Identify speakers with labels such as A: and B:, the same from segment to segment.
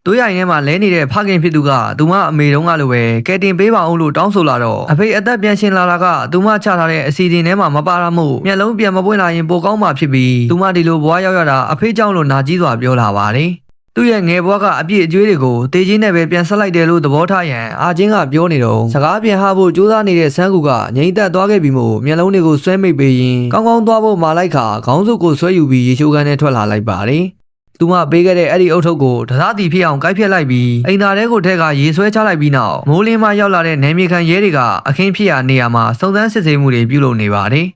A: တို့ရိုင်ထဲမှာလဲနေတဲ့ဖခင်ဖြစ်သူကသူမအမေတုန်းကလိုပဲကဲတင်ပေးပါအောင်လို့တောင်းဆိုလာတော့အဖေအသက်ပြန်ရှင်လာတာကသူမချထားတဲ့အစီအစဉ်ထဲမှာမပါရမှုမျက်လုံးပြန်မပွင့်လာရင်ပိုကောင်းမှာဖြစ်ပြီးသူမဒီလိုဘွားရောက်ရတာအဖေကြောင့်လို့နာကြီးစွာပြောလာပါတယ်သူ့ရဲ့ငယ်ဘွားကအပြည့်အကျွေးတွေကိုတေးချင်းနဲ့ပဲပြန်ဆက်လိုက်တယ်လို့သဘောထားရန်အာချင်းကပြောနေတော့စကားပြန်ဟဖို့ကြိုးစားနေတဲ့ဆန်းကူကငြိမ်သက်သွားခဲ့ပြီးမို့မျက်လုံးတွေကိုဆွဲမိတ်ပေးရင်ကောင်းကောင်းသွားဖို့မာလိုက်ခါခေါင်းစုပ်ကိုဆွဲယူပြီးရေချိုးခန်းထဲထွက်လာလိုက်ပါတယ်သူမပေးခဲ့တဲ့အဲ့ဒီအုတ်ထုပ်ကိုတစားတီဖြစ်အောင်ကိုက်ဖြတ်လိုက်ပြီးအိမ်သားထဲကိုထက်ကရေဆွဲချလိုက်ပြီးနောက်မိုးလင်းမှရောက်လာတဲ့နယ်မြေခံရဲတွေကအခင်းဖြစ်ရာနေရာမှာစုံစမ်းစစ်ဆေးမှုတွေပြုလုပ်နေပါတယ်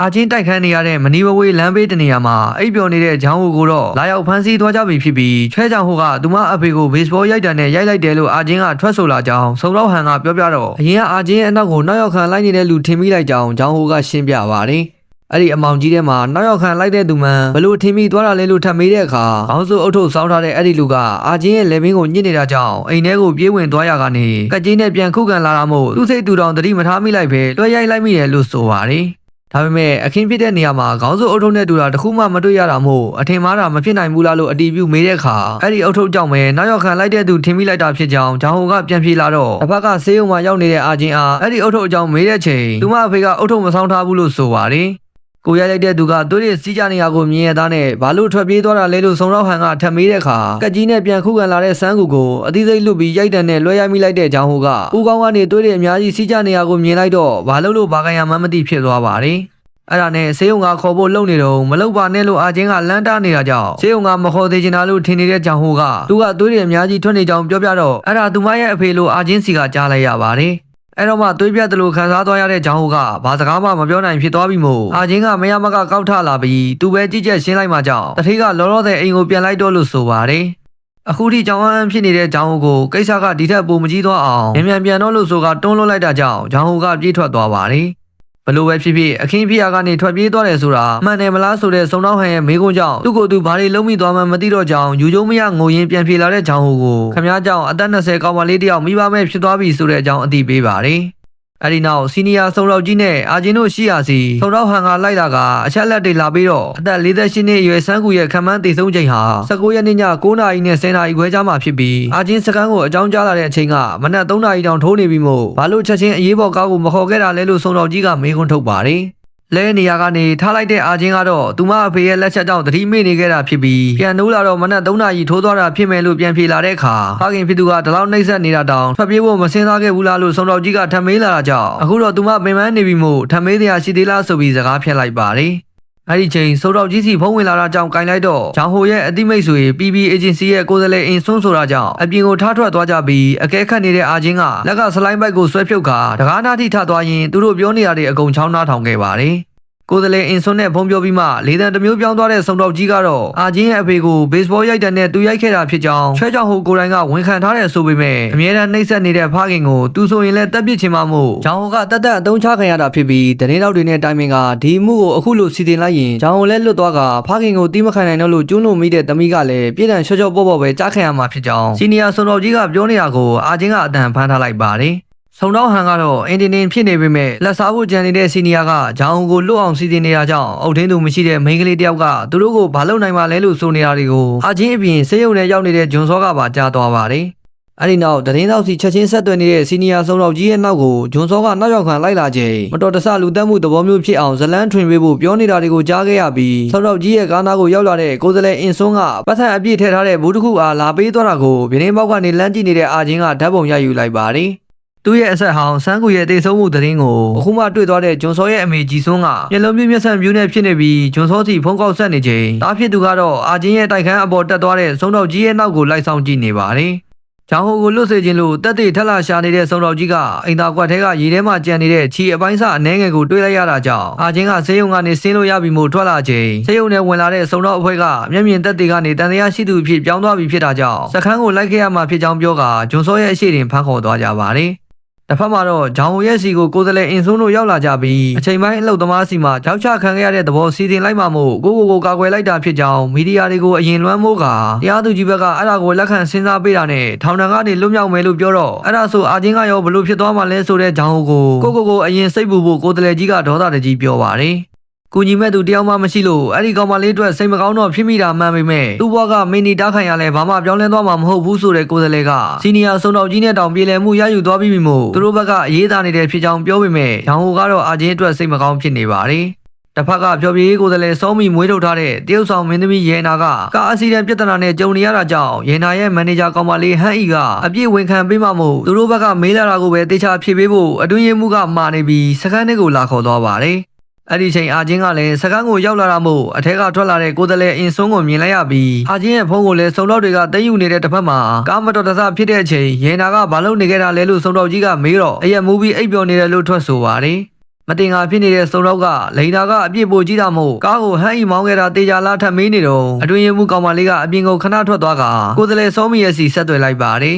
A: အာချင်းတိုက်ခန်းနေရတဲ့မနီဝဝေးလမ်းဘေးတနေရာမှာအိပ်ပျော်နေတဲ့ဂျောင်းဟိုကိုတော့လာရောက်ဖမ်းဆီးသွားကြပြီဖြစ်ပြီးချွဲကြောင်ဟိုကသူမအဖေကိုဘေ့စ်ဘောရိုက်တံနဲ့ရိုက်လိုက်တယ်လို့အာချင်းကထွက်ဆိုလာကြောင်းစုံတော့ဟန်ကပြောပြတော့အရင်ကအာချင်းရဲ့အနောက်ကိုနောက်ရောက်ခံလိုက်နေတဲ့လူထင်မိလိုက်ကြောင်းဂျောင်းဟိုကရှင်းပြပါတယ်အဲ့ဒီအမောင်ကြီးထဲမှာနောက်ရောက်ခံလိုက်တဲ့သူမှန်ဘလို့ထင်မိသွားတာလဲလို့ထပ်မေးတဲ့အခါခေါင်းစုပ်အုပ်ထုပ်စောင်းထားတဲ့အဲ့ဒီလူကအာချင်းရဲ့လက်ဘင်းကိုညှစ်နေတာကြောင့်အိမ်ထဲကိုပြေးဝင်သွားရကနေကက်ကြီးနဲ့ပြန်ခုခံလာတာမို့သူ့စိတ်တူတောင်တတိမထားမိလိုက်ပဲတွဲရိုက်လိုက်မိတယ်လို့ဆိုပါတယ်ဒါပေမဲ့အခင်းဖြစ်တဲ့နေရာမှာခေါင်းစုပ်အုပ်ထုပ်နဲ့တူတာတခုမှမတွေ့ရတာမို့အထင်မှားတာမဖြစ်နိုင်ဘူးလားလို့အတီးပြုမေးတဲ့အခါအဲ့ဒီအုပ်ထုပ်ကြောင့်ပဲနောက်ရောက်ခံလိုက်တဲ့သူထင်မိလိုက်တာဖြစ်ကြောင်းဂျောင်ဟိုကပြန်ပြေလာတော့တစ်ဖက်ကဆေးရုံမှာရောက်နေတဲ့အာချင်းအားအဲ့ဒီအုပ်ထုပ်အကြောင်းမေးတဲ့ချိန်သူမအဖေကအုပ်ထုပ်မဆောင်ထားဘူးလို့ဆိုပါတယ်ကိုရိုက်လိုက်တဲ့သူကသူ့ရဲ့စီးကြနေရာကိုမြင်ရသားနဲ့ဘာလို့ထွက်ပြေးသွားတာလဲလို့စုံတော့ဟန်ကထပ်မေးတဲ့အခါကက်ကြီးနဲ့ပြန်ခုခံလာတဲ့ဆန်းကူကိုအသေးစိတ်လွတ်ပြီးရိုက်တံနဲ့လွှဲရိုက်မိလိုက်တဲ့ဂျောင်ဟိုကဦးကောင်းကနေတွေးတဲ့အများကြီးစီးကြနေရာကိုမြင်လိုက်တော့ဘာလို့ဘာကရမှန်းမသိဖြစ်သွားပါတယ်အဲ့ဒါနဲ့ဆေးရုံကခေါ်ဖို့လုပ်နေတော့မလုပ်ပါနဲ့လို့အာချင်းကလမ်းတားနေတာကြောင့်ဆေးရုံကမခေါ်သေးချင်တာလို့ထင်နေတဲ့ဂျောင်ဟိုကသူကတွေးတဲ့အများကြီးထွက်နေကြောင်းပြောပြတော့အဲ့ဒါသူမရဲ့အဖေလို့အာချင်းစီကကြားလိုက်ရပါတယ်အဲ့တော့မှတွေးပြတ်တယ်လို့ခံစားသွားရတဲ့ဂျောင်ဟိုကဘာစကားမှမပြောနိုင်ဖြစ်သွားပြီမို့အာချင်းကမရမကကောက်ထလာပြီးသူပဲကြည့်ချက်ရှင်းလိုက်မှကြောင့်တထေးကလောလောဆယ်အိမ်ကိုပြန်လိုက်တော့လို့ဆိုပါတယ်အခုထိကြောင်ဟန်ဖြစ်နေတဲ့ဂျောင်ဟိုကိုကိစ္စကဒီထက်ပိုမကြီးသွားအောင်မြန်ပြန်တော့လို့ဆိုကတွန်းလွှတ်လိုက်တာကြောင့်ဂျောင်ဟိုကပြေးထွက်သွားပါတယ်ဘလို့ပဲဖြစ်ဖြစ်အခင်းဖြစ်ရာကနေထွက်ပြေးသွားတယ်ဆိုတာမှန်တယ်မလားဆိုတဲ့စုံတော့ဟန်ရဲ့မေးခွန်းကြောင့်သူ့ကိုယ်သူဘာတွေလုံးမိသွားမှမသိတော့ကြောင်ယူကျုံမရငိုရင်းပြန်ပြေလာတဲ့ဂျောင်ဟိုကိုခမားကြောင့်အသက်20ကောင်မလေးတယောက်မိဘမဲ့ဖြစ်သွားပြီဆိုတဲ့အကြောင်းအသိပေးပါတယ်အဲ့ဒီနောက်စီနီယာစုံတော့ကြီးနဲ့အာဂျင်တို့ရှိရစီစုံတော့ဟန်ကလိုက်လာကအချက်လက်တွေလာပြီးတော့အသက်48နှစ်အရွယ်ဆန်းကူရဲ့ခံမှန်းတည်ဆုံးချိန်ဟာ19ရက်နေ့ည9နာရီနဲ့10နာရီခွဲကြားမှာဖြစ်ပြီးအာဂျင်စကန်ကိုအကြောင်းကြားလာတဲ့အချိန်ကမနက်3နာရီတောင်ထိုးနေပြီမို့ဘာလို့ချက်ချင်းအရေးပေါ်ကားကိုမခေါ်ခဲ့တာလဲလို့စုံတော့ကြီးကမေးခွန်းထုတ်ပါတယ်လဲနေရာကနေထားလိုက်တဲ့အာချင်းကတော့သူမအဖေရဲ့လက်ချက်ကြောင့်တတိမေ့နေခဲ့တာဖြစ်ပြီးပြန်နိုးလာတော့မနက်3နာရီထိုးသွားတာဖြစ်မယ်လို့ပြန်ပြေလာတဲ့အခါဖခင်ဖြစ်သူကဒီလောက်နှိမ့်ဆက်နေတာတောင်ထွက်ပြေးဖို့မစင်စားခဲ့ဘူးလားလို့စုံတော်ကြီးကထပ်မေးလာတာကြောင့်အခုတော့သူမပင်ပန်းနေပြီမို့ထပ်မေးတရားရှိသေးလားဆိုပြီးစကားဖြတ်လိုက်ပါတယ်အဲ့ဒီချိန်စုံတော်ကြီးစီဖုံးဝင်လာတာကြောင့်ကင်လိုက်တော့ဂျောင်ဟိုရဲ့အတိမိတ်ဆွေ PB Agency ရဲ့ကိုယ်စားလှယ်အင်ဆွန်းဆိုတာကြောင့်အပြင်ကိုထားထွက်သွားကြပြီးအကဲခတ်နေတဲ့အာချင်းကလက်ကစလိုင်းဘိုက်ကိုဆွဲဖြုတ်ခါတကားနာထိထသွားရင်သူတို့ပြောနေတာတွေအကုန်ချောင်းနားထောင်ခဲ့ပါတယ်ကိုယ်စားလှယ်အင်ဆွန်းနဲ့ဖုံးပြောပြီးမှလေတံတစ်မျိုးပြောင်းသွားတဲ့စုံတော်ကြီးကတော့အာချင်းရဲ့အဖေကိုဘေ့စ်ဘောရိုက်တံနဲ့သူရိုက်ခဲ့တာဖြစ်ကြောင်းချွဲကြောင်ဟိုကိုယ်တိုင်ကဝန်ခံထားတဲ့ဆိုပေမဲ့အမြဲတမ်းနှိမ့်ဆက်နေတဲ့ဖခင်ကိုသူဆိုရင်လည်းတက်ပစ်ချင်မှမို့ဂျောင်ဟိုကတက်အတုံးချခံရတာဖြစ်ပြီးတရင်တောက်တွေနဲ့တိုင်ပင်ကဒီမှုကိုအခုလိုစီတင်လိုက်ရင်ဂျောင်ဟိုလည်းလွတ်သွားကဖခင်ကိုတီးမခံနိုင်တော့လို့ကျွန်းလို့မိတဲ့သမီးကလည်းပြည်တံချော့ချော့ပေါ့ပေါ့ပဲကြားခံရမှာဖြစ်ကြောင်းစီနီယာစုံတော်ကြီးကပြောနေတာကိုအာချင်းကအတန်ဖမ်းထားလိုက်ပါတယ်ဆုံတော့ဟန်ကတော့အင်တင်ဖြစ်နေပေမဲ့လက်စားဖို့ကြံနေတဲ့စီနီယာကဂျောင်ကိုလွတ်အောင်စီစဉ်နေတာကြောင့်အုတ်ထင်းသူမရှိတဲ့မိန်းကလေးတယောက်ကသူတို့ကိုဘာလုပ်နိုင်မှလဲလို့ဆိုနေတာတွေကိုအာချင်းအပြင်ဆေးရုံထဲရောက်နေတဲ့ဂျွန်စောကပါကြားသွားပါတယ်။အဲဒီနောက်တရင်သောက်စီချက်ချင်းဆက်သွယ်နေတဲ့စီနီယာဆုံတော့ကြီးရဲ့နောက်ကိုဂျွန်စောကနောက်ရောက်ခံလိုက်လာချိန်မတော်တဆလူတက်မှုသဘောမျိုးဖြစ်အောင်ဇလန်းထွင်ပေးဖို့ပြောနေတာတွေကိုကြားခဲ့ရပြီးဆုံတော့ကြီးရဲ့ကားနာကိုရောက်လာတဲ့ကိုယ်စားလှယ်အင်ဆွန်းကပတ်ထန်အပြည့်ထည့်ထားတဲ့ဘူးတစ်ခုအားလာပေးသွားတာကိုပြင်းပေါက်ကနေလမ်းကြည့်နေတဲ့အာချင်းကဓာတ်ပုံရယူလိုက်ပါတယ်။သူ့ရဲ့အဆက်ဟောင်းဆန်းကူရဲ့တိတ်ဆုံးမှုသတင်းကိုအခုမှတွေ့သွားတဲ့ဂျွန်စောရဲ့အမေကြီးစွန်းကမျက်လုံးပြည့်မျက်စံပြူးနဲ့ဖြစ်နေပြီးဂျွန်စောစီဖုန်းကောက်ဆက်နေချိန်တားဖြစ်သူကတော့အာချင်းရဲ့တိုက်ခန်းအပေါ်တက်သွားတဲ့စုံတော်ကြီးရဲ့နောက်ကိုလိုက်ဆောင်ကြည့်နေပါတယ်။ဂျောင်ဟိုကိုလွတ်စေခြင်းလို့တက်တဲ့ထက်လာရှာနေတဲ့စုံတော်ကြီးကအိမ်သာကွက်ထဲကရေထဲမှာကျန်နေတဲ့ခြီအပိုင်းစအနှဲငယ်ကိုတွေးလိုက်ရတာကြောင့်အာချင်းကဆေးရုံကနေဆင်းလို့ရပြီမို့ထွက်လာချိန်ဆေးရုံထဲဝင်လာတဲ့စုံတော်အဖွဲကမျက်မြင်တက်တဲ့ကနေတန်တရားရှိသူအဖြစ်ပြောင်းသွားပြီဖြစ်တာကြောင့်စခန်းကိုလိုက်ခဲ့ရမှာဖြစ်ကြောင်းပြောကဂျွန်စောရဲ့အရှိတင်ဖမ်းခေါ်သွားကြပါတယ်။တစ်ဖက်မှာတော့ဂျောင်ဟိုရဲ့စီကိုကိုယ်စားလှယ်အင်ဆွန်းတို့ရောက်လာကြပြီးအချိန်ပိုင်းအလုပ်သမားစီမှာကြောက်ချခံခဲ့ရတဲ့သဘောစီစဉ်လိုက်မှမို့ကိုကာကွယ်လိုက်တာဖြစ်ကြောင်းမီဒီယာတွေကိုအရင်လွှမ်းမိုးကတရားသူကြီးဘက်ကအဲ့ဒါကိုလက်ခံစဉ်းစားပေးတာနဲ့ထောင်ဒဏ်ကနေလွတ်မြောက်မယ်လို့ပြောတော့အဲ့ဒါဆိုအာချင်းကရောဘလို့ဖြစ်သွားမှလဲဆိုတဲ့ဂျောင်ဟိုကိုအရင်စိတ်ပူဖို့ကိုယ်စားလှယ်ကြီးကဒေါသတကြီးပြောပါတယ် ကူညီမဲ့သူတယောက်မှမရှိလို့အဲ့ဒီကောင်မလေးအတွက်စိတ်မကောင်းတော့ဖြစ်မိတာမှန်ပေမဲ့သူ့ဘဝကမင်းနီတားခံရလဲဘာမှပြောင်းလဲသွားမှာမဟုတ်ဘူးဆိုတဲ့ကိုယ်စားလှယ်ကစီနီယာစုံတော်ကြီးနဲ့တောင်ပြည်လည်မှုရယူသွားပြီးပြီမို့သူတို့ဘက်ကအရေးသားနေတဲ့ဖြစ်ကြောင်းပြောပေမဲ့ရောင်ဟိုကတော့အာချင်းအတွက်စိတ်မကောင်းဖြစ်နေပါတယ်တစ်ဖက်ကဖျော်ဖြေရေးကိုယ်စားလှယ်စောမီမွေးထုတ်ထားတဲ့တရုတ်ဆောင်မင်းသမီးရေနာကကားအစီအတန်ပြဿနာနဲ့ကြုံနေရတာကြောင့်ရေနာရဲ့မန်နေဂျာကောင်မလေးဟန်အီကအပြည့်ဝန်ခံပေးမှမို့သူတို့ဘက်ကမေးလာတာကိုပဲတေချာဖြေပေးဖို့အတွင်းရေးမှုကမှာနေပြီးစကန်တစ်ကိုလာခေါ်သွားပါတယ်အဲ့ဒီချိန်အာချင်းကလည်းစကန်းကိုရောက်လာတာမို့အထက်ကထွက်လာတဲ့ကိုယ်စားလှယ်အင်ဆွန်းကိုမြင်လိုက်ရပြီးအာချင်းရဲ့ဖုန်းကိုလည်းစုံတော့တွေကသိမ်းယူနေတဲ့တစ်ဖက်မှာကားမတော်တဆဖြစ်တဲ့အချိန်ရေနာကဘာလို့နေခဲ့တာလဲလို့စုံတော့ကြီးကမေးတော့အရက်မူပြီးအိပ်ပျော်နေတယ်လို့ထွက်ဆိုပါတယ်မတင်ငါဖြစ်နေတဲ့စုံတော့ကလိန်နာကအပြစ်ပိုကြီးတာမို့ကားကိုဟန်အီမောင်းခဲ့တာတေချာလားထပ်မေးနေတော့အတွင်းရေးမှုကောင်မလေးကအပြင်ကိုခဏထွက်သွားကကိုယ်စားလှယ်စောမီရဲ့စီဆက်သွယ်လိုက်ပါတယ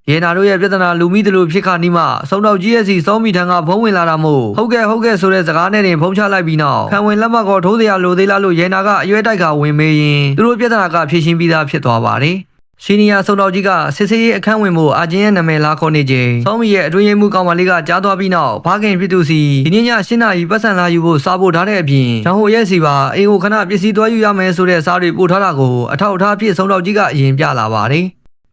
A: ်ရေနာတို့ရဲ့ပြဿနာလူမိတလူဖြစ်ခါနီးမှစုံတော့ကြီးရဲ့စီစောမီထံကဖုံးဝင်လာတာမို့ဟုတ်ကဲ့ဆိုတဲ့စကားနဲ့တင်ဖုံးချလိုက်ပြီးနောက်ခံဝင်လက်မှတ်ကိုထိုးစရာလိုသေးလားလို့ရေနာကအရွယ်တိုက်ကဝင်မေးရင်သူတို့ပြဿနာကဖြေရှင်းပြီးသားဖြစ်သွားပါတယ်စီနီယာစုံတော်ကြီးကစစ်စေးရေးအခန်းဝင်မှုအာချင်းရဲ့နာမည်လာခေါ်နေခြင်းစောမီရဲ့အတွင်းရေးမှုကောင်မလေးကကြားသွားပြီးနောက်ဘာခင်ဖြစ်သူစီဒီနေ့ည7 နာရီပတ်စံလာယူဖို့စာပို့ထားတဲ့အပြင်ရောင်ဟိုရဲ့စီပါအိမ်ကိုခဏပစ္စည်းသွားယူရမယ်ဆိုတဲ့စာတွေပို့ထားတာကိုအထောက်အထားဖြစ်စုံတော်ကြီးကအရင်ပြလာပါတယ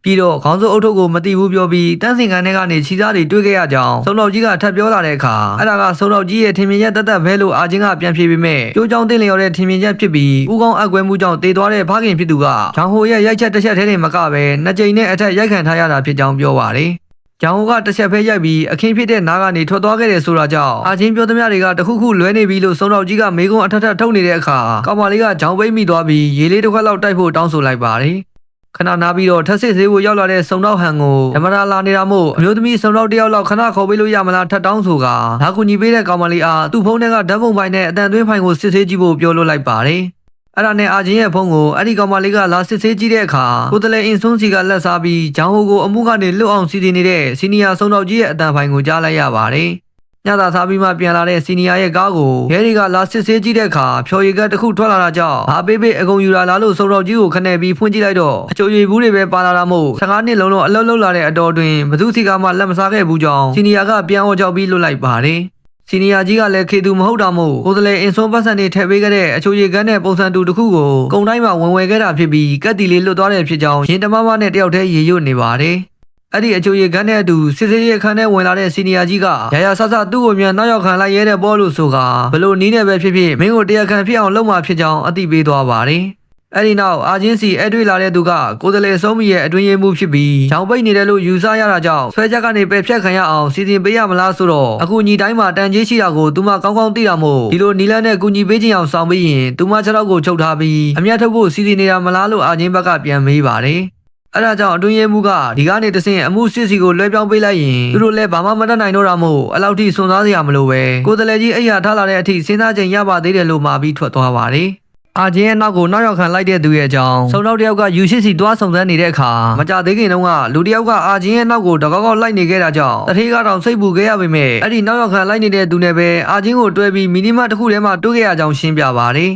A: ်ပြီးတော့ခေါင်းစိုးအုပ်ထုပ်ကိုမတိဘူးပြောပြီးတန်းစင်ကန်ထဲကနေခြိစားတွေတွေ့ခဲ့ရကြောင်းစုံတော်ကြီးကထပ်ပြောလာတဲ့အခါအဲ့ဒါကစုံတော်ကြီးရဲ့ထင်မြင်ချက်တက်ပဲလို့အာချင်းကပြန်ဖြေပေးမဲ့ကျိုးချောင်းတင်းလျော်တဲ့ထင်မြင်ချက်ဖြစ်ပြီးဥကောင်းအကွဲမှုကြောင့်တေသွားတဲ့ဖခင်ဖြစ်သူကဂျောင်ဟိုရဲ့ရိုက်ချက်တစ်ချက်ထဲတင်မကပဲနှစ်ကြိမ်နဲ့အထက်ရိုက်ခံထားရတာဖြစ်ကြောင်းပြောပါတယ်ဂျောင်ဟိုကတစ်ချက်ဖဲရိုက်ပြီးအခင်းဖြစ်တဲ့နားကနေထွက်သွားခဲ့တယ်ဆိုတာကြောင့်အာချင်းပြောသမျှတွေကတခုခုလွဲနေပြီလို့စုံတော်ကြီးကမေကုန်းအထက်ထပ်ထုတ်နေတဲ့အခါကောင်မလေးကဂျောင်ပိတ်မိသွားပြီးရေလေးတစ်ခွက်လောက်တိုက်ဖို့တောင်းဆိုလိုက်ပါတယ်ခဏနားပြီးတော့ထက်စစ်ဆေးဖို့ရောက်လာတဲ့စုံတော့ဟန်ကိုဓမ္မရာလာနေတာမို့အမျိုးသမီးစုံတော့တယောက်လောက်ခဏခေါ်ပေးလို့ရမလားထပ်တောင်းဆိုကလာကူညီပေးတဲ့ကောင်မလေးအားသူ့ဖုန်းထဲကဓာတ်ပုံပိုင်းနဲ့အတန်သွင်းဖိုင်ကိုစစ်ဆေးကြည့်ဖို့ပြောလို့လိုက်ပါတယ်အဲ့ဒါနဲ့အာချင်းရဲ့ဖုန်းကိုအဲ့ဒီကောင်မလေးကလာစစ်ဆေးကြည့်တဲ့အခါကိုယ်တလဲအင်ဆွန်းစီကလက်စားပြီးဂျောင်ဟိုကိုအမှုကနေလွတ်အောင်စီစဉ်နေတဲ့စီနီယာစုံတော့ကြီးရဲ့အတန်ဖိုင်ကိုကြားလိုက်ရပါတယ်ညသာစားပြီးမှပြန်လာတဲ့စီနီယာရဲ့ကားကိုရဲတွေကလာစစ်ဆေးကြည့်တဲ့အခါဖြော်ရည်ကတစ်ခုထွက်လာတာကြောင့်ဘာပေးပေးအကုန်ယူလာလားလို့စုံတော်ကြီးကိုခနဲ့ပြီးဖွင့်ကြည့်လိုက်တော့အချိုရည်ဘူးတွေပဲပါလာတာမို့15နှစ်လုံးလုံးအလုံးလုံးလာတဲ့အတော်တွင်ဘသူစီကမှလက်မစားခဲ့ဘူးကြောင်းစီနီယာကပြန်အော်ကြောက်ပြီးလွတ်လိုက်ပါတယ်စီနီယာကြီးကလည်းခေသူမဟုတ်တာမို့ကိုယ်တလဲအင်ဆွန်းပတ်စံတွေထည့်ပေးခဲ့တဲ့အချိုရည်ကန်းတဲ့ပုံစံတူတစ်ခုကိုကုံတိုင်းမှာဝင်ဝယ်ခဲ့တာဖြစ်ပြီးကက်တီလေးလွတ်သွားတဲ့ဖြစ်ကြောင်းရင်တမမနဲ့တယောက်တည်းရေရွတ်နေပါတယ်အဲ့ဒီအချိုရည်ကန်းတဲ့အတူစစ်စေးရခန်းထဲဝင်လာတဲ့စီနီယာကြီးကရာဆဆသူ့ကိုမြန်နောက်ရောက်ခံလိုက်ရဲတဲ့ပေါ်လို့ဆိုကဘလို့နီးနေပဲဖြစ်ဖြစ်မင်းကိုတရားခံဖြစ်အောင်လုပ်မှဖြစ်ကြောင်းအသိပေးသွားပါတယ်အဲ့ဒီနောက်အာချင်းစီအဲ့တွေ့လာတဲ့သူကကိုယ်တလေဆုံးမီရဲ့အတွင်းရေးမှုဖြစ်ပြီးဂျောင်ပိတ်နေတယ်လို့ယူဆရတာကြောင့်ဆွဲချက်ကနေပယ်ဖြတ်ခံရအောင်စီစဉ်ပေးရမလားဆိုတော့အခုညီတိုင်းမှာတန်ကြီးရှိတာကိုသူမကောင်းကောင်းသိတာမို့ဒီလိုနီလန်းနဲ့ကူညီပေးခြင်းအောင်ဆောင်ပေးရင်သူမခြေထောက်ကိုချုပ်ထားပြီးအမျက်ထုတ်ဖို့စီစဉ်နေတာမလားလို့အာချင်းဘက်ကပြန်မေးပါတယ်အဲ့ဒါကြောင့်အတွင်းရေးမှုကဒီကနေတဆင့်အမှုစစ်စီကိုလွှဲပြောင်းပေးလိုက်ရင်သူတို့လည်းဘာမှမတတ်နိုင်တော့တာမို့အလောက်ထိစွန့်စားစရာမလိုပဲကိုယ်တလေကြီးအိယာထားလာတဲ့အထိစဉ်းစားချိန်ရပါသေးတယ်လို့မှာပြီးထွက်သွားပါတယ်အာချင်းရဲ့နောက်ကိုနောက်ရောက်ခံလိုက်တဲ့သူရဲ့အကြောင်းစုံတော့တယောက်ကယူရှိစီသွားဆောင်စမ်းနေတဲ့အခါမကြသေးခင်တုန်းကလူတယောက်ကအာချင်းရဲ့နောက်ကိုတကောက်ကောက်လိုက်နေခဲ့တာကြောင့်တထေးကတော့စိတ်ပူခဲ့ရပေမဲ့အဲ့ဒီနောက်ရောက်ခံလိုက်နေတဲ့သူနဲ့ပဲအာချင်းကိုတွဲပြီးမီနီမတစ်ခုထဲမှာတွေ့ခဲ့ရကြောင်းရှင်းပြပါတယ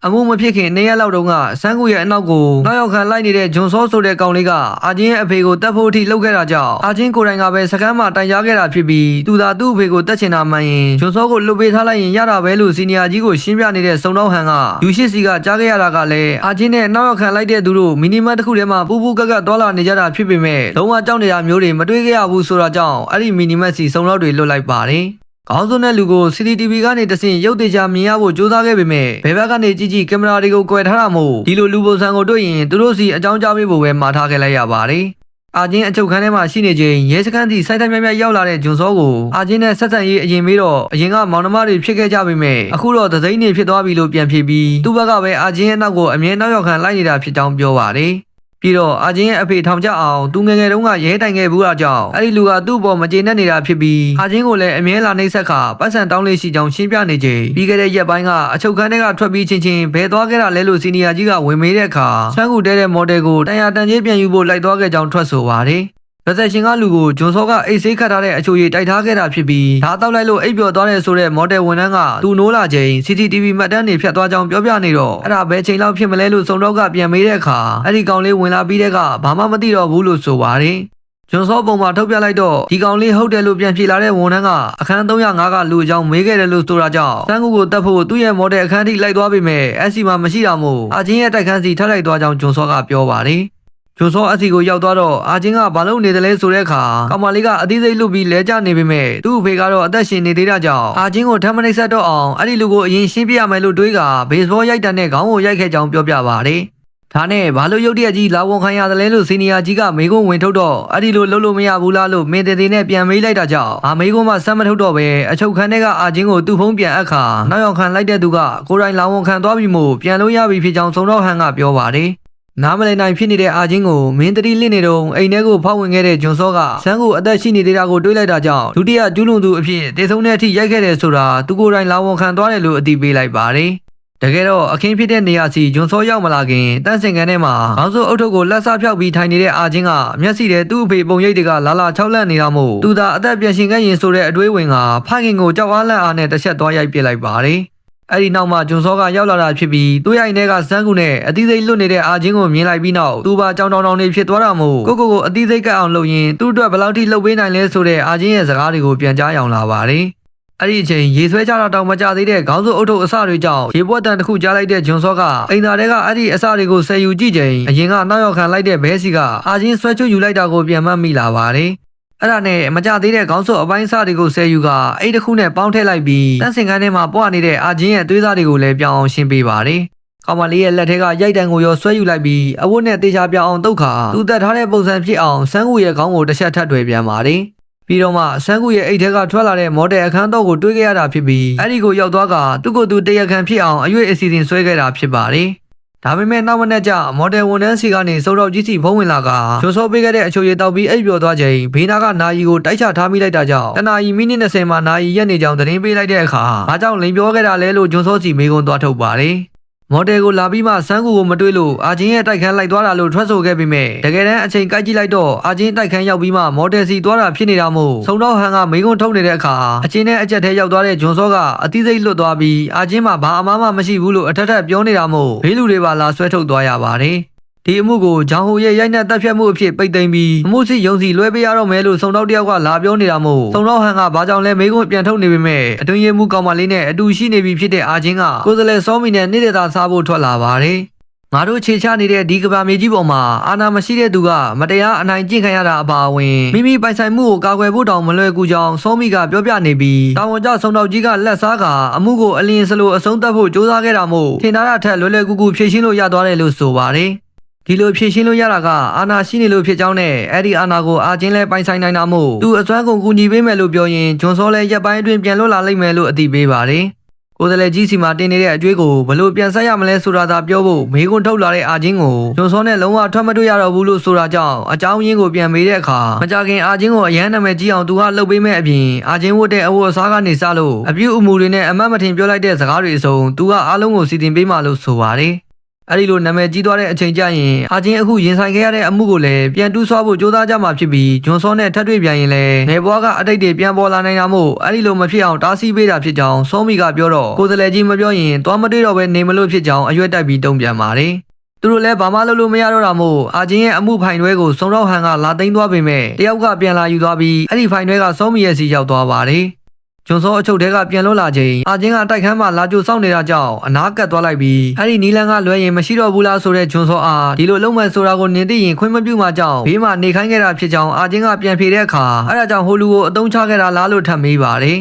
A: ်အမှုမဖြစ်ခင်2ရက်လောက်တုန်းကစန်းကူရဲ့အနောက်ကိုနောက်ရောက်ခံလိုက်နေတဲ့ဂျွန်စောဆိုတဲ့ကောင်လေးကအာချင်းရဲ့အဖေကိုတတ်ဖို့အထိလှုပ်ခဲ့တာကြောင့်အာချင်းကိုယ်တိုင်ကပဲစကမ်းမှာတိုင်ကြားခဲ့တာဖြစ်ပြီးသူသာသူ့အဖေကိုတတ်ချင်တာမှန်ရင်ဂျွန်စောကိုလွတ်ပေးထားလိုက်ရင်ရတာပဲလို့စီနီယာကြီးကိုရှင်းပြနေတဲ့စုံတော့ဟန်ကယူရှိစီကကြားခဲ့ရတာကလည်းအာချင်းနဲ့နောက်ရောက်ခံလိုက်တဲ့သူတို့မီနီမတ်တစ်ခုထဲမှာပူပူကက်ကက်သွားလာနေကြတာဖြစ်ပေမဲ့လုံးဝကြောက်နေတာမျိုးတွေမတွေ့ခဲ့ရဘူးဆိုတာကြောင့်အဲ့ဒီမီနီမတ်စီစုံတော့တွေလွတ်လိုက်ပါတယ်ခေါင်းစွန်းတဲ့လူကို CCTV ကနေတဆင့်ရုပ်သေးချာမြင်ရဖို့ကြိုးစားခဲ့ပေမဲ့ဘယ်ဘက်ကနေကြည့်ကင်မရာတွေကိုကွယ်ထားတာမို့ဒီလိုလူပုံစံကိုတွေ့ရင်သူတို့စီအကြောင်းကြားပေးဖို့ပဲမှာထားခဲ့လိုက်ရပါတယ်။အာချင်းအချုပ်ခန်းထဲမှာရှိနေချိန်ရဲစခန်းထိစိုက်တိုက်မြတ်ရောက်လာတဲ့ဂျွန်စောကိုအာချင်းနဲ့ဆက်ဆံရေးအရင်မေးတော့အရင်ကမောင်နှမတွေဖြစ်ခဲ့ကြပေမဲ့အခုတော့သသိန်းနေဖြစ်သွားပြီလို့ပြန်ဖြေပြီးသူ့ဘက်ကပဲအာချင်းရဲ့နောက်ကိုအမြဲနောက်ရောက်ခံလိုက်နေတာဖြစ်ကြောင်းပြောပါတယ်။ပြီးတော့အာချင်းရဲ့အဖေထောင်ကျအောင်သူငယ်ငယ်တုန်းကရဲတိုင်ခဲ့ဘူးတာကြောင့်အဲ့ဒီလူကသူ့ဘောမကျေနပ်နေတာဖြစ်ပြီးအာချင်းကိုလည်းအမြဲလာနှိမ့်ဆက်ခါပတ်စံတောင်းလေးရှိကြောင်းရှင်းပြနေချိန်ပြီးခဲ့တဲ့ရက်ပိုင်းကအချုပ်ခန်းထဲကထွက်ပြီးချင်းဘဲသွားခဲ့တာလဲလို့စီနီယာကြီးကဝင်မေးတဲ့အခါဆန်းကူတဲတဲ့မော်ဒယ်ကိုတန်ရာတန်ကြီးပြန်ယူဖို့လိုက်သွားခဲ့ကြောင်းထွက်ဆိုပါတယ်ရက်သက်ရှင်ကလူကိုဂျွန်စောကအိတ်ဆေးခတ်ထားတဲ့အချိုရည်တိုက်ထားခဲ့တာဖြစ်ပြီးဒါတောက်လိုက်လို့အိပ်ပျော်သွားတယ်ဆိုတဲ့မော်ဒယ်ဝန်ထမ်းကသူ့နိုးလာချိန် CCTV မှတ်တမ်းတွေဖြတ်သွားကြောင်းပြောပြနေတော့အဲ့ဒါဘယ်ချိန်လောက်ဖြစ်မလဲလို့စုံတော့ကပြန်မေးတဲ့အခါအဲ့ဒီကောင်လေးဝင်လာပြီးတဲ့ကဘာမှမသိတော့ဘူးလို့ဆိုပါတယ် ဂျွန်စောပုံမှာထုတ်ပြလိုက်တော့ဒီကောင်လေးဟုတ်တယ်လို့ပြန်ဖြေလာတဲ့ဝန်ထမ်းကအခန်း305ကလူအကြောင်းမေးခဲ့တယ်လို့ဆိုတာကြောင့်စန်းကူကိုတတ်ဖို့သူ့ရဲ့မော်ဒယ်အခန်းထိလိုက်သွားပေမဲ့အစီမှာမရှိတာမို့အာချင်းရဲ့တိုက်ခန်းစီထပ်လိုက်သွားကြောင်းဂျွန်စောကပြောပါတယ်ဂျွန်စောအစီကိုရောက်သွားတော့အာချင်းကဘာလို့နေတယ်လဲဆိုတဲ့အခါကောင်မလေးကအသေးစိတ်လွတ်ပြီးလဲကျနေပေမဲ့သူ့အဖေကတော့အသက်ရှင်နေသေးတာကြောင့်အာချင်းကိုထပ်မနှိပ်ဆက်တော့အောင်အဲ့ဒီလူကိုအရင်ရှင်းပြရမယ်လို့တွေးကဘေ့စ်ဘောရိုက်တန်နဲ့ခေါင်းကိုရိုက်ခဲ့ကြောင်းပြောပြပါတယ်ဒါနဲ့ဘာလို့ရုတ်တရက်ကြီးလာဝန်ခံရတယ်လဲလို့စီနီယာကြီးကမေကွန်းဝင်ထုတ်တော့အဲ့ဒီလိုလှုပ်လို့မရဘူးလားလို့မင်းသေးနဲ့ပြန်မေးလိုက်တာကြောင့်မေကွန်းမှဆက်မထုတ်တော့ပဲအချုပ်ခန်းထဲကအာချင်းကိုသူ့ဖုန်းပြန်အပ်ခါနောက်ရောက်ခံလိုက်တဲ့သူကကိုယ်တိုင်လာဝန်ခံသွားပြီမို့ပြန်လို့ရပြီဖြစ်ကြောင်းစုံတော့ဟန်ကပြောပါတယ်နားမလည်နိုင်ဖြစ်နေတဲ့အာချင်းကိုမင်းတတိလစ်နေတော့အိမ်ထဲကိုဖောက်ဝင်ခဲ့တဲ့ဂျွန်စောကဆန်းကိုအသက်ရှိနေသေးတာကိုတွေးလိုက်တာကြောင့်ဒုတိယကျူးလွန်သူအဖြစ်တေဆုံးတဲ့အထိရိုက်ခဲ့တယ်ဆိုတာသူကိုယ်တိုင်လာဝန်ခံသွားတယ်လို့အသိပေးလိုက်ပါတယ်တကယ်တော့အခင်းဖြစ်တဲ့နေရာစီဂျွန်စောရောက်မလာခင်တန်းစင်ကန်ထဲမှာခေါင်းစိုးအုပ်ထုပ်ကိုလက်စားဖြောက်ပြီးထိုင်နေတဲ့အာချင်းကမျက်စိထဲသူ့အဖေပုံရိပ်တွေကလာလာ၆လက်နေတာမို့သူသာအသက်ပြန်ရှင်ခဲ့ရင်ဆိုတဲ့အတွေးဝင်ကဖခင်ကိုကြောက်အားလန့်အားနဲ့တစ်ချက်သွားရိုက်ပစ်လိုက်ပါတယ်အဲ့ဒီနောက်မှာဂျွန်စောကရောက်လာတာဖြစ်ပြီးသူ့ရိုက်ထဲကစန်းကူနဲ့အသီးစိတ်လွတ်နေတဲ့အာချင်းကိုမြင်လိုက်ပြီးနောက်သူပါကြောင်တောင်နေဖြစ်သွားတာမို့ကိုအသီးစိတ်ကအောင်လုပ်ရင်သူ့အတွက်ဘယ်လောက်ထိလှုပ်ပေးနိုင်လဲဆိုတဲ့အာချင်းရဲ့စကားတွေကိုပြန်ကြားအောင်လာပါတယ်အဲ့ဒီအချိန်ရေဆွဲကြတာတောင်မကြသေးတဲ့ခေါင်းစိုးအုပ်ထုပ်အစတွေကြောင့်ရေပွက်တန်တစ်ခုကြားလိုက်တဲ့ဂျွန်စောကအိမ်သားတွေကအဲ့ဒီအစတွေကိုဆယ်ယူကြည့်ချိန်အရင်ကနောက်ရောက်ခံလိုက်တဲ့ဘဲစီကအာချင်းဆွဲချွတ်ယူလိုက်တာကိုပြန်မှတ်မိလာပါတယ်အဲ့ဒါနဲ့မကြသေးတဲ့ခေါင်းစိုးအပိုင်းစားတွေကိုဆယ်ယူကအဲ့တစ်ခုနဲ့ပေါင်းထည့်လိုက်ပြီးတန်းစင်ကန်းထဲမှာပွားနေတဲ့အာချင်းရဲ့သွေးသားတွေကိုလည်းပြောင်းအောင်ရှင်းပေးပါတယ်ကောင်မလေးရဲ့လက်ထဲကရိုက်တံကိုရောဆွဲယူလိုက်ပြီးအဝတ်နဲ့တေချာပြောင်းအောင်တုတ်ခါသူ့သက်ထားတဲ့ပုံစံဖြစ်အောင်စန်းကူရဲ့ခေါင်းကိုတစ်ချက်ထပ်ထွေပြန်ပါတယ်ပြီးတော့မှစန်းကူရဲ့အိတ်ထဲကထွက်လာတဲ့မော်ဒယ်အခန်းတော့ကိုတွေးခဲ့ရတာဖြစ်ပြီးအဲ့ဒီကိုရောက်သွားကသူ့ကိုယ်သူတရားခံဖြစ်အောင်အရွေ့အစီအစဉ်ဆွဲခဲ့တာဖြစ်ပါတယ်ဒါပေမဲ့နောက်မနေ့ကျမော်ဒယ်ဝန်ထမ်းစီကနေစုံတော့ကြီးစီဖုံးဝင်လာကချိုးစောပေးခဲ့တဲ့အချိုရည်တောက်ပြီးအိပ်ပျော်သွားချိန်ဘေးနာကနာယီကိုတိုက်ချထားမိလိုက်တာကြောင့်တနာယီမိနစ်20မှာနာယီရက်နေကြောင်းသတင်းပေးလိုက်တဲ့အခါဘာကြောင့်လိန်ပြောခဲ့တာလဲလို့ဂျွန်စောစီမေးခွန်းသွားထုတ်ပါတယ်မော်ဒယ်ကိုလာပြီးမှစန်းကူကိုမတွေးလို့အာချင်းရဲ့တိုက်ခန်းလိုက်သွားတာလို့ထွက်ဆိုခဲ့ပေမဲ့တကယ်တမ်းအချိန်ကိုက်ကြည့်လိုက်တော့အာချင်းတိုက်ခန်းရောက်ပြီးမှမော်ဒယ်စီသွားတာဖြစ်နေတာမို့စုံတော့ဟန်ကမေးခွန်းထုတ်နေတဲ့အခါအချင်းနဲ့အချက်ထဲရောက်သွားတဲ့ဂျွန်စောကအသီးစိတ်လွတ်သွားပြီးအာချင်းမှာဘာအမားမှမရှိဘူးလို့အထက်ထက်ပြောနေတာမို့ဘေးလူတွေပါလာဆွဲထုတ်သွားရပါတယ်ဒီအမှုကိုဂျောင်ဟိုရဲ့ရိုက်နှက်တပ်ဖြတ်မှုအဖြစ်ပိတ်သိမ်းပြီးအမှုစီယုံစီလွှဲပေးရတော့မယ်လို့စုံတော့တယောက်ကလာပြောနေတာမို့စုံတော့ဟန်ကဘာကြောင့်လဲမေးခွန်းပြန်ထုတ်နေပေမဲ့အတွင်းရေးမှုကောင်မလေးနဲ့အတူရှိနေပြီဖြစ်တဲ့အာချင်းကကိုယ်စလဲစောမီနဲ့နေ့တသာစားဖို့ထွက်လာပါတယ်ငါတို့ခြေချနေတဲ့ဒီကဘာမြေကြီးပေါ်မှာအာဏာမရှိတဲ့သူကမတရားအနိုင်ကျင့်ခံရတာအပါအဝင်မိမိပိုင်ဆိုင်မှုကိုကာကွယ်ဖို့တောင်မလွယ်ကူကြောင်းစောမီကပြောပြနေပြီးတာဝန်ကျစုံတော့ကြီးကလက်စားကအမှုကိုအလင်းစလိုအဆုံးသတ်ဖို့ကြိုးစားခဲ့တာမို့ထင်ထားတာထက်လွယ်လွယ်ကူကူဖြေရှင်းလို့ရသွားတယ်လို့ဆိုပါတယ်ဒီလိုဖြည့်ရှင်းလို့ရတာကအာနာရှိနေလို့ဖြစ်ကြောင်းနဲ့အဲ့ဒီအာနာကိုအာချင်းလဲပိုင်ဆိုင်နိုင်တာမို့သူအစွမ်းကုန်ကူညီပေးမယ်လို့ပြောရင်ဂျွန်စောလဲရက်ပိုင်းအတွင်းပြန်လွတ်လာလိမ့်မယ်လို့အသိပေးပါတယ်ကိုယ်စလဲကြီးစီမှာတင်နေတဲ့အကျွေးကိုဘလို့ပြန်ဆက်ရမလဲဆိုတာသာပြောဖို့မေးခွန်းထုတ်လာတဲ့အာချင်းကိုဂျွန်စောနဲ့လုံးဝထွက်မတွေ့ရတော့ဘူးလို့ဆိုတာကြောင့်အကြောင်းရင်းကိုပြန်မေးတဲ့အခါမကြခင်အာချင်းကိုအရန်နာမည်ကြီးအောင်သူကလှုပ်ပေးမဲ့အပြင်အာချင်းဝတ်တဲ့အဝတ်အစားကနေစလို့အပြုအမူတွေနဲ့အမတ်မထင်ပြောလိုက်တဲ့စကားတွေအစုံသူကအားလုံးကိုစီတင်ပေးမှလို့ဆိုပါတယ်အဲ့ဒီလိုနာမည်ကြီးသွားတဲ့အချိန်ကျရင်အာချင်းအခုရင်ဆိုင်ခဲ့ရတဲ့အမှုကိုလည်းပြန်တူးဆွားဖို့ကြိုးစားကြမှာဖြစ်ပြီးဂျွန်စောနဲ့ထပ်တွေ့ပြန်ရင်လည်းငယ်ဘွားကအတိတ်တွေပြန်ပေါ်လာနိုင်တာမို့အဲ့ဒီလိုမဖြစ်အောင်တားဆီးပေးတာဖြစ်ကြောင်းစောမီကပြောတော့ကိုယ်စလဲကြီးမပြောရင်သွားမတွေ့တော့ပဲနေမလို့ဖြစ်ကြောင်းအရွက်တိုက်ပြီးတုံ့ပြန်ပါတယ်သူတို့လည်းဘာမှလုပ်လို့မရတော့တာမို့အာချင်းရဲ့အမှုဖိုင်တွဲကိုစုံတော့ဟန်ကလာသိမ်းသွားပေမဲ့တယောက်ကပြန်လာယူသွားပြီးအဲ့ဒီဖိုင်တွဲကစောမီရဲ့စီရောက်သွားပါတယ်ဂျွန်စောအချုပ်ထဲကပြန်လွတ်လာချိန်အာချင်းကတိုက်ခန်းမှာလာကြိုစောင့်နေတာကြောင့်အနားကပ်သွားလိုက်ပြီးအဲ့ဒီနီလန်ကလွဲရင်မရှိတော့ဘူးလားဆိုတဲ့ဂျွန်စောအားဒီလိုလုံးမဆိုတာကိုနင်သိရင်ခွင့်မပြုမှကြောင့်ဘေးမှာနေခိုင်းခဲ့တာဖြစ်ကြောင်းအာချင်းကပြန်ဖြေတဲ့အခါအဲ့ဒါကြောင့်ဟိုလူကိုအသုံးချခဲ့တာလားလို့ထပ်မေးပါတယ်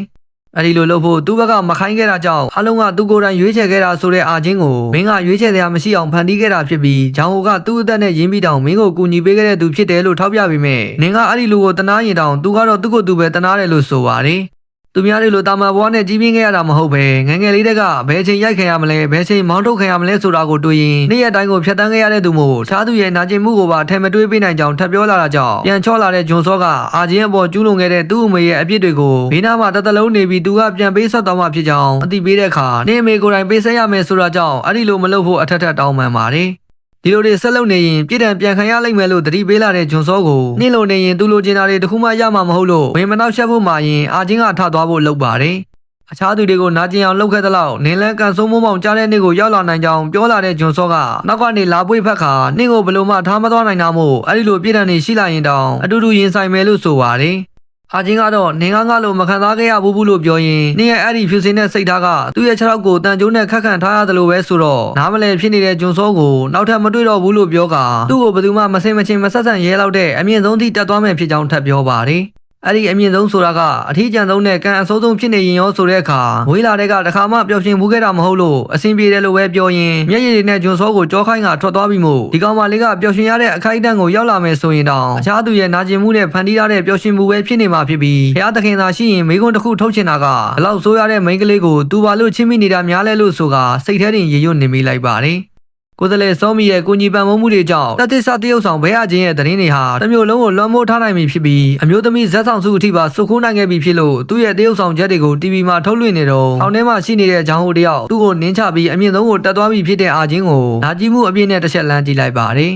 A: အဲ့ဒီလိုလုပ်ဖို့သူ့ဘက်ကမခိုင်းခဲ့တာကြောင့်အလုံးကသူ့ကိုယ်တိုင်ရွေးချယ်ခဲ့တာဆိုတဲ့အာချင်းကိုမင်းကရွေးချယ်စရာမရှိအောင်ဖန်တီးခဲ့တာဖြစ်ပြီးဂျောင်ဟိုကသူ့အသက်နဲ့ရင်းပြီးတောင်မင်းကိုကူညီပေးခဲ့တဲ့သူဖြစ်တယ်လို့ထောက်ပြပေမဲ့နင်ကအဲ့ဒီလူကိုတနာရင်တောင်သူကတော့သူ့ကိုယ်သူပဲတနာတယ်လို့ဆိုပါတယ်သူများတွေလိုတာမန်ဘွားနဲ့ကြီးပြင်းခဲ့ရတာမဟုတ်ပဲငငယ်လေးတက်ကဘယ်ချိန်ရိုက်ခံရမလဲဘယ်ချိန်မောင်းထုတ်ခံရမလဲဆိုတာကိုတွေးရင်နေ့ရက်တိုင်းကိုဖြတ်တန်းခဲ့ရတဲ့သူမို့တခြားသူရဲ့နာကျင်မှုကိုပါထဲမတွေးပေးနိုင်ကြောင်းထပ်ပြောလာတာကြောင့်ပြန်ချော့လာတဲ့ဂျွန်စောကအာချင်းအပေါ်ကျူးလွန်ခဲ့တဲ့သူ့အမေရဲ့အပြစ်တွေကိုဘေးနားမှာတစ်သလုံးနေပြီးသူကပြန်ပေးဆက်သွားမှဖြစ်ကြောင်းအသိပေးတဲ့အခါနေအမေကိုယ်တိုင်ပေးဆက်ရမယ်ဆိုတာကြောင့်အဲ့ဒီလိုမလုပ်ဖို့အထက်ထက်တောင်းပန်ပါတယ်ဒီလိုတွေဆက်လုပ်နေရင်ပြည်တံပြန်ခံရလိမ့်မယ်လို့သတိပေးလာတဲ့ဂျွန်စောကိုနှင်းလုံနေရင်သူလိုချင်တာတွေတခုမှရမှာမဟုတ်လို့ဝင်မနောက်ရှက်ဖို့မှရင်အာချင်းကထသွားဖို့လုပ်ပါတယ် အခြားသူတွေကိုနာကျင်အောင်လုပ်ခဲ့သလောက်နင်းလဲကန်ဆိုးမိုးမောင်ကြားတဲ့နေ့ကိုရောက်လာနိုင်ကြောင်းပြောလာတဲ့ဂျွန်စောကနောက်ကနေလာပွေဖက်ခါနင့်ကိုဘယ်လိုမှထားမသွားနိုင်တာမို့အဲ့ဒီလိုပြည်တံနေရှိလာရင်တောင်အတူတူရင်ဆိုင်မယ်လို့ဆိုပါတယ်အာချင်းကတော့နင်ကလို့မခံစားခဲ့ရဘူးလို့ပြောရင်နင်ရဲ့အဲ့ဒီဖြူစင်တဲ့စိတ်ထားကသူ့ရဲ့ခြေထောက်ကိုတန်ကြိုးနဲ့ခတ်ခံထားရတယ်လို့ပဲဆိုတော့နားမလည်ဖြစ်နေတဲ့ဂျွန်စောကိုနောက်ထပ်မတွေ့တော့ဘူးလို့ပြောကသူ့ကိုဘယ်သူမှမစင်မချင်းမဆက်ဆံရဲလောက်တဲ့အမြင့်ဆုံးထိတက်သွားမယ်ဖြစ်ကြောင်းထပ်ပြောပါတယ်အဲ့ဒီအမြင့်ဆုံးဆိုတာကအထီးကျန်ဆုံးနဲ့ကံအဆိုးဆုံးဖြစ်နေရင်ရောဆိုတဲ့အခါမွေးလာတဲ့ကတခါမှပျော်ရွှင်မှုခဲ့တာမဟုတ်လို့အဆင်ပြေတယ်လို့ပဲပြောရင်မျက်ရည်တွေနဲ့ဂျွန်စောကိုကြောခိုင်းကထွက်သွားပြီးမို့ဒီကောင်မလေးကပျော်ရွှင်ရတဲ့အခိုက်အတန့်ကိုရောက်လာမယ်ဆိုရင်တောင်အခြားသူရဲ့နာကျင်မှုနဲ့ဖန်တီးရတဲ့ပျော်ရွှင်မှုပဲဖြစ်နေမှာဖြစ်ပြီးဘုရားသခင်သာရှိရင်မိကွန်းတစ်ခုထုတ်ချင်တာကဘလောက်ဆိုးရတဲ့မိန်းကလေးကိုသူဘာလို့ချစ်မိနေတာများလဲလို့ဆိုကစိတ်ထဲတင်ရေရွတ်နေမိလိုက်ပါတယ်ကိုယ်စလဲစောမီရဲ့ကိုညီပံမိုးမှုတွေကြောင့်တတိဆတရုပ်ဆောင်ဘဲရခြင်းရဲ့သတင်းတွေဟာတစ်မျိုးလုံးကိုလွှမ်းမိုးထားနိုင်ပြီဖြစ်ပြီးအမျိုးသမီးဇက်ဆောင်စုအထိပါစုခိုးနိုင်ခဲ့ပြီဖြစ်လို့သူ့ရဲ့တရုပ်ဆောင်ချက်တွေကို TV မှာထုတ်လွှင့်နေတော့အောင်းထဲမှာရှိနေတဲ့ဂျောင်းဟိုတယောက်သူ့ကိုနင်းချပြီးအမြင့်ဆုံးကိုတက်သွားပြီဖြစ်တဲ့အာချင်းကိုနာကြည့်မှုအပြည့်နဲ့တစ်ချက်လမ်းကြည့်လိုက်ပါတယ်